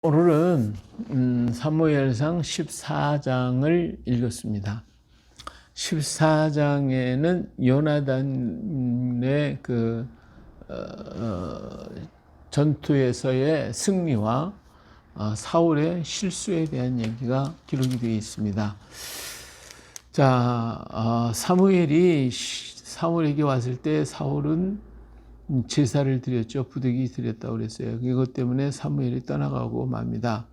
오늘은 사무엘상 14장을 읽었습니다. 14장에는 요나단의 전투에서의 승리와 사울의 실수에 대한 얘기가 기록이 되어 있습니다. 자, 사무엘이 사울에게 왔을 때 사울은 제사를 드렸죠. 부득이 드렸다고 그랬어요. 이것 때문에 사무엘이 떠나가고 맙니다.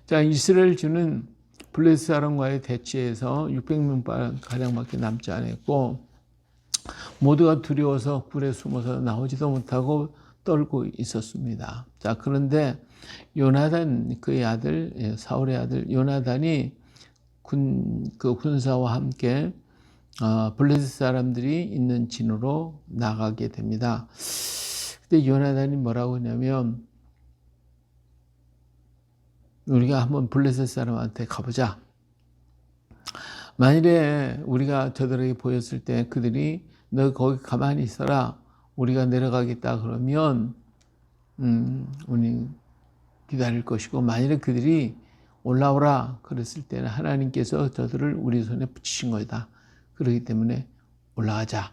자, 이스라엘 주는 블레셋 사람과의 대치에서 600명 가량밖에 남지 않았고 모두가 두려워서 굴에 숨어서 나오지도 못하고 떨고 있었습니다. 자, 그런데 요나단 그의 아들 사울의 아들 요나단이 군사와 함께 블레셋 사람들이 있는 진으로 나가게 됩니다. 그때 요나단이 뭐라고 하냐면 우리가 한번 블레셋 사람한테 가보자. 만일에 우리가 저들에게 보였을 때 그들이 너 거기 가만히 있어라. 우리가 내려가겠다 그러면 우리 기다릴 것이고 만일에 그들이 올라오라 그랬을 때는 하나님께서 저들을 우리 손에 붙이신 거다. 그렇기 때문에 올라가자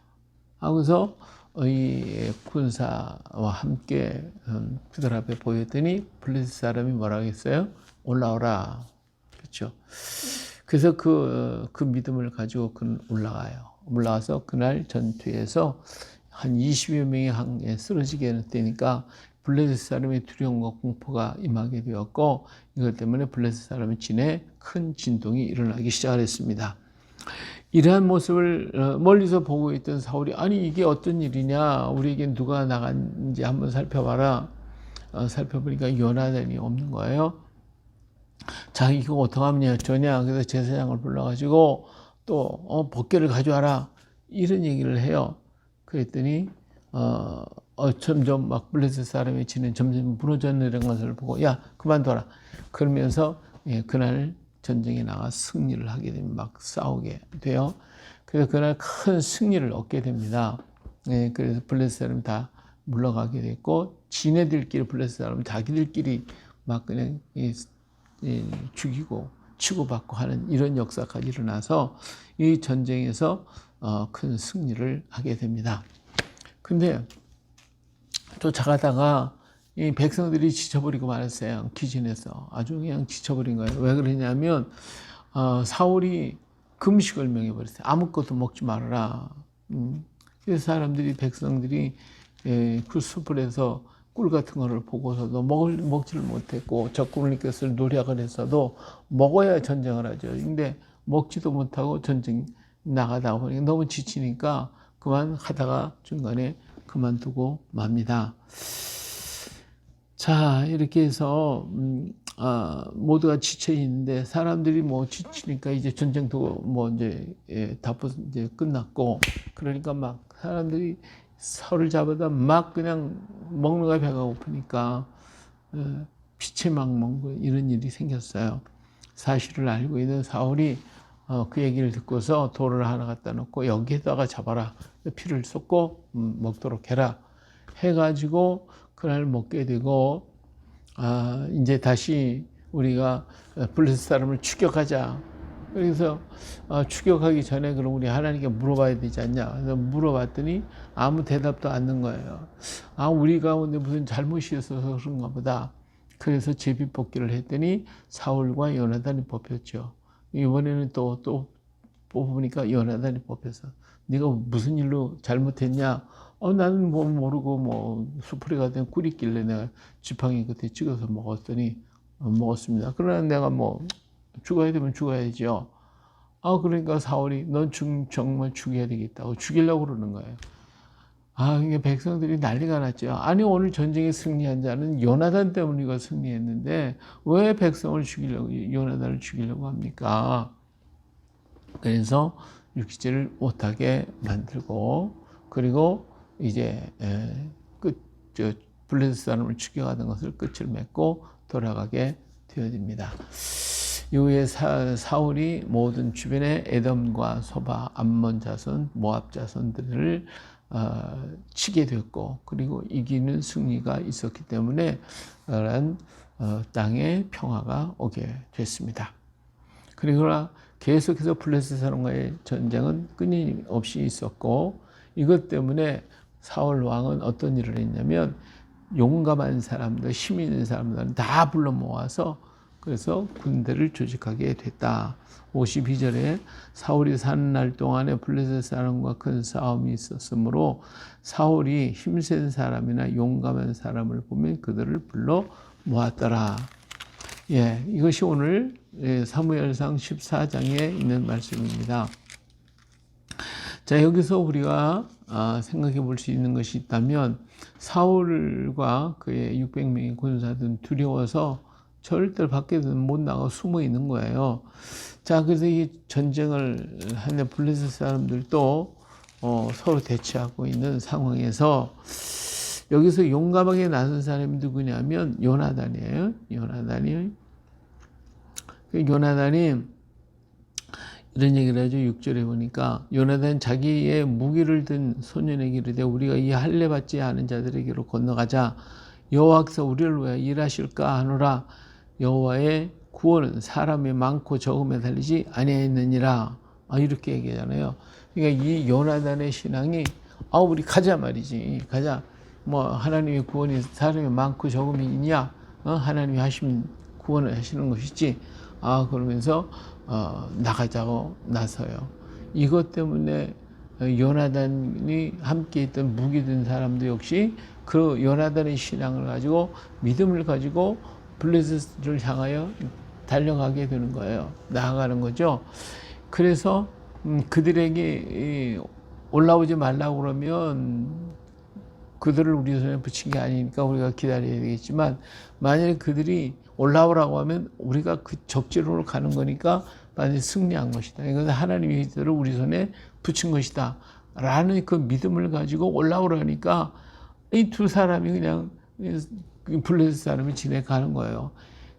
하고서 이 군사와 함께 그들 앞에 보였더니 블레셋 사람이 뭐라고 했어요? 올라오라. 그렇죠. 그래서 그 믿음을 가지고 그는 올라가서 그날 전투에서 한 20여 명이 항에 쓰러지게 되니까 블레셋 사람의 두려움과 공포가 임하게 되었고 이것 때문에 블레셋 사람의 진에 큰 진동이 일어나기 시작했습니다. 이러한 모습을 멀리서 보고 있던 사울이 아니 이게 어떤 일이냐 우리에게 누가 나갔는지 한번 살펴봐라. 살펴보니까 요나단이 없는 거예요. 자 이거 어떡하면 어쩌냐. 그래서 제사장을 불러가지고 또 법궤를 가져와라 이런 얘기를 해요. 그랬더니 점점 막 블레셋 사람의 진은 점점 무너져 내려간 것을 보고 야 그만둬라 그러면서 그날 전쟁에 나가 승리를 하게 되면 막 싸우게 돼요. 그래서 그날 큰 승리를 얻게 됩니다. 그래서 블레셋 사람이 다 물러가게 됐고 지네들끼리 블레셋 사람은 자기들끼리 막 그냥 죽이고 치고받고 하는 이런 역사까지 일어나서 이 전쟁에서 큰 승리를 하게 됩니다. 근데 쫓아가다가 이 백성들이 지쳐버리고 말았어요. 기진해서 아주 그냥 지쳐버린 거예요. 왜 그러냐면 사울이 금식을 명해버렸어요. 아무것도 먹지 말아라. 그래서 사람들이 백성들이 그 숲을에서 꿀 같은 거를 보고서도 먹지를 못했고 적군의 것을 노력을 했어도 먹어야 전쟁을 하죠. 근데 먹지도 못하고 전쟁 나가다 보니까 너무 지치니까 그만하다가 중간에 그만두고 맙니다. 자, 이렇게 해서, 모두가 지쳐 있는데, 사람들이 뭐 지치니까 이제 전쟁도 뭐 이제, 이제 끝났고, 그러니까 막 사람들이 서를 잡아다 막 그냥 먹는 거에 배가 고프니까, 피채 막 먹고 이런 일이 생겼어요. 사실을 알고 있는 사울이 그 얘기를 듣고서 돌을 하나 갖다 놓고 여기에다가 잡아라. 피를 쏟고 먹도록 해라. 해가지고, 그날 먹게 되고 이제 다시 우리가 블레셋 사람을 추격하자. 그래서 추격하기 전에 그럼 우리 하나님께 물어봐야 되지 않냐. 그래서 물어봤더니 아무 대답도 않는 거예요. 우리 가운데 무슨 잘못이 있어서 그런가 보다. 그래서 제비뽑기를 했더니 사울과 요나단이 뽑혔죠. 이번에는 또 뽑으니까 요나단이 뽑혀서 네가 무슨 일로 잘못했냐? 나는 뭐 모르고 뭐 수풀이가 된 꿀이 있길래 내가 지팡이 끝에 찍어서 먹었더니 먹었습니다. 그러나 내가 뭐 죽어야 되면 죽어야죠. 그러니까 사울이 넌 정말 죽여야 되겠다고 죽이려고 그러는 거예요. 이게 백성들이 난리가 났죠. 아니 오늘 전쟁에 승리한 자는 요나단 때문에 이거 승리했는데 왜 백성을 요나단을 죽이려고 합니까? 그래서 육지를 못하게 만들고 그리고 이제 블레셋 사람을 추격하던 것을 끝을 맺고 돌아가게 되어집니다. 이후에 사울이 모든 주변의 에돔과 소바, 암몬 자손, 모압 자손들을 치게 됐고, 그리고 이기는 승리가 있었기 때문에 땅에 평화가 오게 됐습니다. 그러나 계속해서 블레셋 사람과의 전쟁은 끊임없이 있었고, 이것 때문에 사울 왕은 어떤 일을 했냐면 용감한 사람들, 힘 있는 사람들은 다 불러 모아서 그래서 군대를 조직하게 됐다. 52절에 사울이 사는 날 동안에 블레셋 사람과 큰 싸움이 있었으므로 사울이 힘센 사람이나 용감한 사람을 보면 그들을 불러 모았더라. 예, 이것이 오늘 사무엘상 14장에 있는 말씀입니다. 자, 여기서 우리가 생각해 볼 수 있는 것이 있다면 사울과 그의 600명의 군사들은 두려워서 절대로 밖에는 못 나가 숨어 있는 거예요. 자, 그래서 이 전쟁을 하는 블레셋 사람들도 서로 대치하고 있는 상황에서 여기서 용감하게 나선 사람이 누구냐면 요나단이에요. 요나단이 이런 얘기를 하죠. 6절에 보니까 요나단 자기의 무기를 든 소년에게 이르되 우리가 이 할례 받지 않은 자들에게로 건너가자. 여호와께서 우리를 위하여 일하실까 하노라. 여호와의 구원은 사람이 많고 적음에 달리지 아니하였느니라. 이렇게 얘기하잖아요. 그러니까 이 요나단의 신앙이 우리 가자 말이지. 가자. 뭐 하나님의 구원이 사람이 많고 적음이 있냐? 하나님이 하신 구원을 하시는 것이지. 그러면서 나가자고 나서요. 이것 때문에 요나단이 함께 있던 무기 든 사람도 역시 그 요나단의 신앙을 가지고 믿음을 가지고 블레셋을 향하여 달려가게 되는 거예요. 나아가는 거죠. 그래서 그들에게 올라오지 말라고 그러면 그들을 우리 손에 붙인 게 아니니까 우리가 기다려야 되겠지만, 만약에 그들이 올라오라고 하면 우리가 그 적지로로 가는 거니까 만약에 승리한 것이다. 이것은 하나님이 그들을 우리 손에 붙인 것이다. 라는 그 믿음을 가지고 올라오라니까 이 두 사람이 그냥 블레셋 사람이 지내가는 거예요.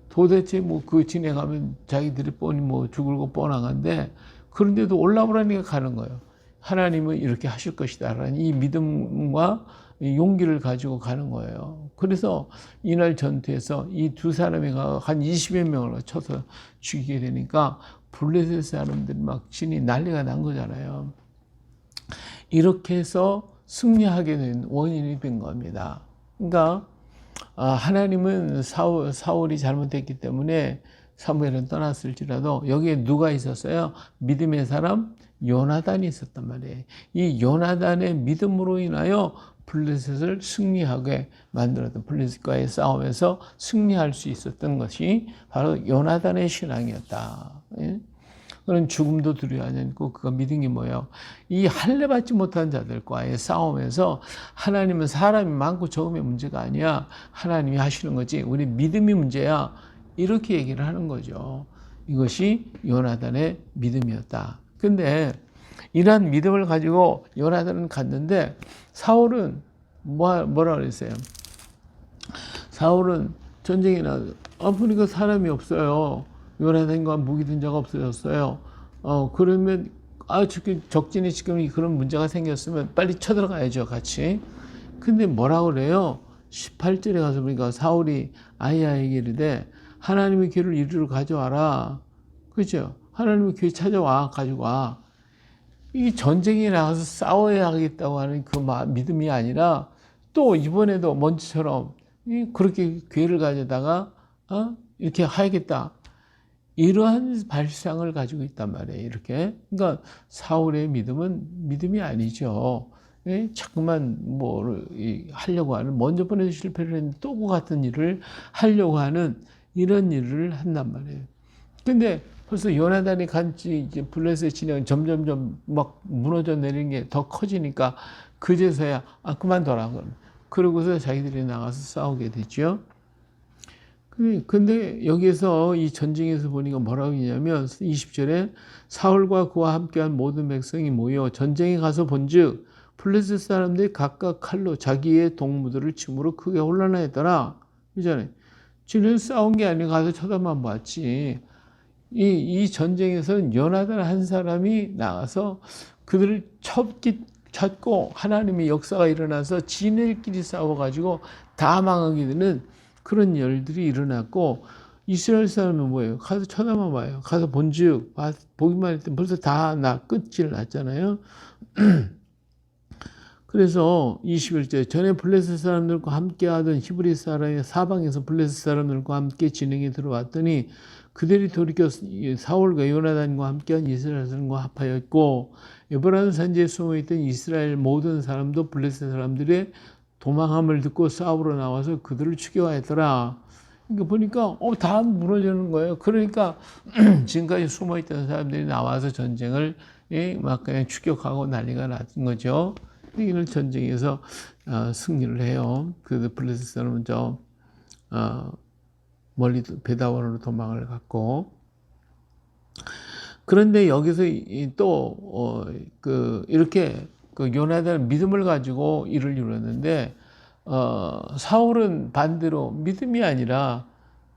도대체 그 지내가면 자기들이 뻔히 죽을 거 뻔한데, 그런데도 올라오라니까 가는 거예요. 하나님은 이렇게 하실 것이다. 라는 이 믿음과 용기를 가지고 가는 거예요. 그래서 이날 전투에서 이 두 사람이 한 20여 명을 쳐서 죽이게 되니까 블레셋 사람들이 막 진이 난리가 난 거잖아요. 이렇게 해서 승리하게 된 원인이 된 겁니다. 그러니까 하나님은 사울이 잘못했기 때문에 사무엘은 떠났을지라도 여기에 누가 있었어요? 믿음의 사람 요나단이 있었단 말이에요. 이 요나단의 믿음으로 인하여 블레셋을 승리하게 만들었던, 블레셋과의 싸움에서 승리할 수 있었던 것이 바로 요나단의 신앙이었다. 그런 죽음도 두려워하지 않고 그가 믿은 게 뭐예요? 이 할례 받지 못한 자들과의 싸움에서 하나님은 사람이 많고 적음의 문제가 아니야. 하나님이 하시는 거지. 우리 믿음이 문제야. 이렇게 얘기를 하는 거죠. 이것이 요나단의 믿음이었다. 근데 이러한 믿음을 가지고 요나단은 갔는데 사울은 뭐라 그랬어요? 사울은 전쟁이 보니까 사람이 없어요. 요나단과 무기 든 자가 없어졌어요. 그러면 적진에 지금 그런 문제가 생겼으면 빨리 쳐들어가야죠, 같이. 근데 뭐라고 그래요? 18절에 가서 보니까 사울이 아히야에게 이르되 하나님의 귀를 이리로 가져와라. 그죠? 하나님의 귀 찾아와, 가지고 와. 이 전쟁에 나가서 싸워야 하겠다고 하는 그 믿음이 아니라 또 이번에도 먼저처럼 그렇게 기회를 가져다가 이렇게 하겠다. 이러한 발상을 가지고 있단 말이에요. 이렇게. 그러니까 사울의 믿음은 믿음이 아니죠. 자꾸만 하려고 하는, 먼저 보내서 실패를 했는데 또 그 같은 일을 하려고 하는 이런 일을 한단 말이에요. 근데 벌써 요나단이 간지 이제 블레셋 진영 점점점 막 무너져 내리는 게 더 커지니까 그제서야 그만둬라. 그러고서 자기들이 나가서 싸우게 되죠. 근데 여기서 이 전쟁에서 보니까 뭐라고 했냐면 20절에 사울과 그와 함께한 모든 백성이 모여 전쟁에 가서 본즉 블레셋 사람들이 각각 칼로 자기의 동무들을 침으로 크게 혼란하였더라. 그잖아요. 지는 싸운 게 아니고 가서 쳐다만 봤지. 이 전쟁에서는 요나단 한 사람이 나가서 그들을 찾고 하나님의 역사가 일어나서 지네끼리 싸워가지고 다 망하게 되는 그런 일들이 일어났고, 이스라엘 사람은 뭐예요? 가서 쳐다만 봐요. 가서 본즉 보기만 했더니 벌써 다 끝을 났잖아요. 그래서 21절 전에 블레셋 사람들과 함께 하던 히브리 사람의 사방에서 블레셋 사람들과 함께 진행에 들어왔더니 그들이 돌이켜 사울과 요나단과 함께한 이스라엘 사람과 합하였고, 에브라임 산지에 숨어있던 이스라엘 모든 사람도 블레셋 사람들의 도망함을 듣고 싸우러 나와서 그들을 추격하였더라. 그러니까 보니까 다 무너지는 거예요. 그러니까 지금까지 숨어있던 사람들이 나와서 전쟁을 막 그냥 추격하고 난리가 났던 거죠. 이런 전쟁에서 승리를 해요. 그 블레셋 사람은 멀리 베다원으로 도망을 갔고, 그런데 여기서 또 이렇게 요나단 믿음을 가지고 일을 이루었는데, 사울은 반대로 믿음이 아니라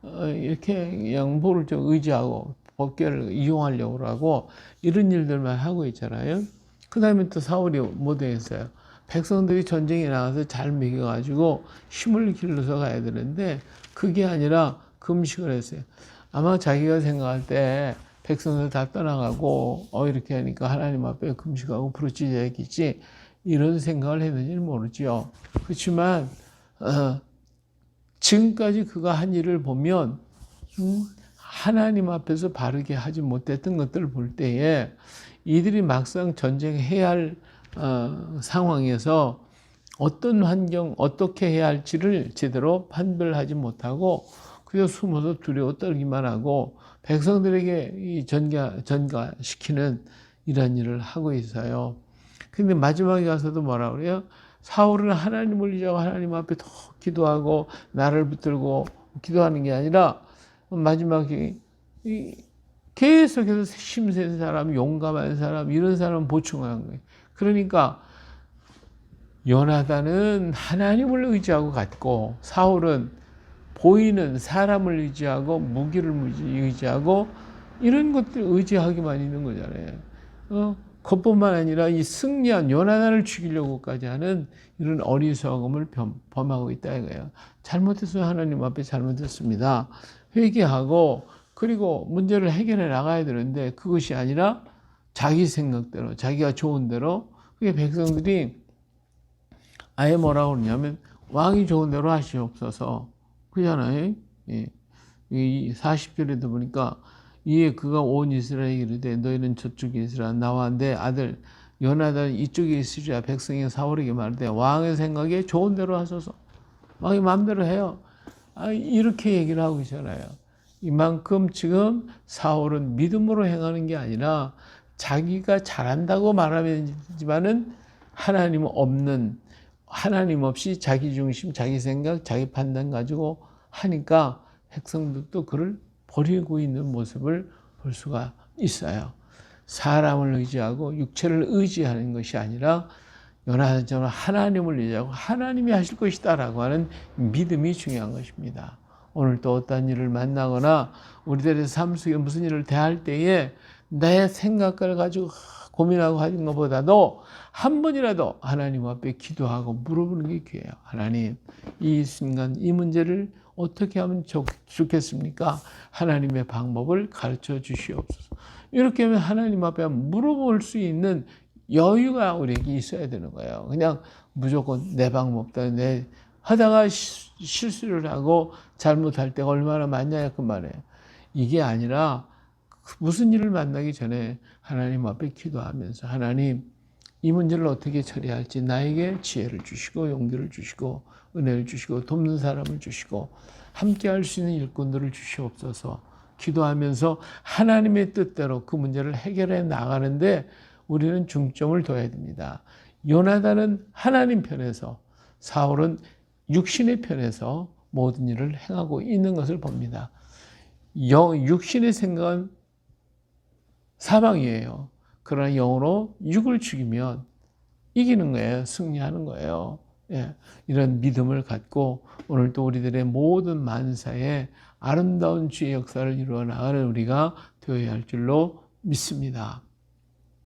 이렇게 양보를 좀 의지하고 법궤를 이용하려고 하고 이런 일들만 하고 있잖아요. 그 다음에 또 사울이 뭐 되겠어요? 백성들이 전쟁에 나가서 잘 먹여가지고 힘을 길러서 가야 되는데 그게 아니라 금식을 했어요. 아마 자기가 생각할 때 백성들 다 떠나가고 이렇게 하니까 하나님 앞에 금식하고 부르짖어야겠지, 이런 생각을 했는지는 모르죠. 그렇지만 지금까지 그가 한 일을 보면 하나님 앞에서 바르게 하지 못했던 것들을 볼 때에 이들이 막상 전쟁해야 할 상황에서 어떤 환경, 어떻게 해야 할지를 제대로 판별하지 못하고 그저 숨어서 두려워 떨기만 하고 백성들에게 전가시키는 이런 일을 하고 있어요. 근데 마지막에 가서도 뭐라 그래요? 사울은 하나님을 의지하고 하나님 앞에 더 기도하고 나를 붙들고 기도하는 게 아니라 마지막에 계속해서 힘센 사람, 용감한 사람, 이런 사람 보충하는 거예요. 그러니까 요나단은 하나님을 의지하고 갔고, 사울은 보이는 사람을 의지하고 무기를 의지하고 이런 것들 의지하기만 있는 거잖아요. 그것뿐만 아니라 이 승리한 요나단을 죽이려고까지 하는 이런 어리석음을 범하고 있다 이거예요. 잘못했어요. 하나님 앞에 잘못했습니다. 회개하고 그리고 문제를 해결해 나가야 되는데 그것이 아니라 자기 생각대로, 자기가 좋은 대로, 그게 백성들이 아예 뭐라고 그러냐면 왕이 좋은 대로 하시옵소서 그잖아요. 예. 이 40절에도 보니까 이에 그가 온 이스라엘에게 이르되 너희는 저쪽에 있으라, 나와 내 아들 요나단 이쪽에 있으리라. 백성이 사울에게 말하되 왕의 생각에 좋은 대로 하소서. 왕이 마음대로 해요. 이렇게 얘기를 하고 있잖아요. 이만큼 지금 사울은 믿음으로 행하는 게 아니라 자기가 잘한다고 말하지만은 하나님 없는, 하나님 없이 자기 중심, 자기 생각, 자기 판단 가지고 하니까 백성들도 그를 버리고 있는 모습을 볼 수가 있어요. 사람을 의지하고 육체를 의지하는 것이 아니라 요나단처럼 하나님을 의지하고 하나님이 하실 것이다라고 하는 믿음이 중요한 것입니다. 오늘 또 어떤 일을 만나거나 우리들의 삶 속에 무슨 일을 대할 때에 내 생각을 가지고 고민하고 하는 것보다도 한 번이라도 하나님 앞에 기도하고 물어보는 게 귀해요. 하나님, 이 순간 이 문제를 어떻게 하면 좋겠습니까? 하나님의 방법을 가르쳐 주시옵소서. 이렇게 하면 하나님 앞에 물어볼 수 있는 여유가 우리에게 있어야 되는 거예요. 그냥 무조건 내 방법다, 하다가 실수를 하고 잘못할 때가 얼마나 많냐 그 말이에요. 이게 아니라 무슨 일을 만나기 전에 하나님 앞에 기도하면서 하나님, 이 문제를 어떻게 처리할지 나에게 지혜를 주시고 용기를 주시고 은혜를 주시고 돕는 사람을 주시고 함께 할 수 있는 일꾼들을 주시옵소서. 기도하면서 하나님의 뜻대로 그 문제를 해결해 나가는데 우리는 중점을 둬야 됩니다. 요나단은 하나님 편에서, 사울은 육신의 편에서 모든 일을 행하고 있는 것을 봅니다. 육신의 생각은 사망이에요. 그러나 영으로 육을 죽이면 이기는 거예요. 승리하는 거예요. 예, 이런 믿음을 갖고 오늘도 우리들의 모든 만사에 아름다운 주의 역사를 이루어 나가는 우리가 되어야 할 줄로 믿습니다.